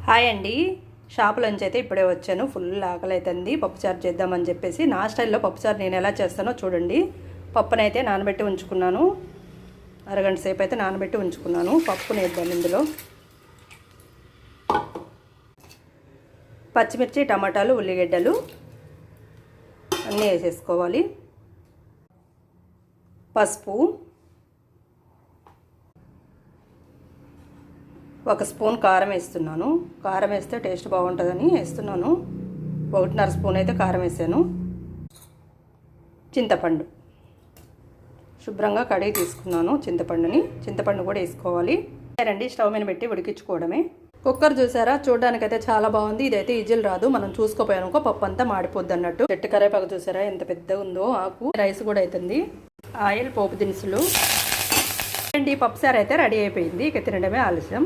Hi అండి, షాపులోంచి అయితే ఇప్పుడే వచ్చాను. ఫుల్ ఆకలి అవుతుంది. పప్పుచారు చేద్దామని చెప్పేసి నా స్టైల్లో పప్పుచారు నేను ఎలా చేస్తానో చూడండి. పప్పునైతే నానబెట్టి ఉంచుకున్నాను. అరగంట సేపు అయితే నానబెట్టి ఉంచుకున్నాను. పప్పుని వేద్దాం. ఇందులో పచ్చిమిర్చి, టమాటాలు, ఉల్లిగడ్డలు అన్నీ వేసేసుకోవాలి. పసుపు, 1 స్పూన్ కారం వేస్తున్నాను. కారం వేస్తే టేస్ట్ బాగుంటుందని వేస్తున్నాను. 1.5 స్పూన్ అయితే కారం వేసాను. చింతపండు శుభ్రంగా కడిగి తీసుకున్నాను. చింతపండు కూడా వేసుకోవాలి. రండి, స్టవ్ మీద పెట్టి ఉడికించుకోవడమే. కుక్కర్ చూసారా, చూడడానికైతే చాలా బాగుంది. ఇదైతే ఈజిల్ రాదు. మనం చూసుకోపోయానుకో పప్పు అంతా మాడిపోద్ది అన్నట్టు. చెట్టు కరేపాకు చూసారా ఎంత పెద్దగా ఉందో ఆకు. రైస్ కూడా అవుతుంది. ఆయిల్, పోపు దినుసులు. ఈ పప్పుసారు అయితే రెడీ అయిపోయింది. ఇక తినడమే ఆలస్యం.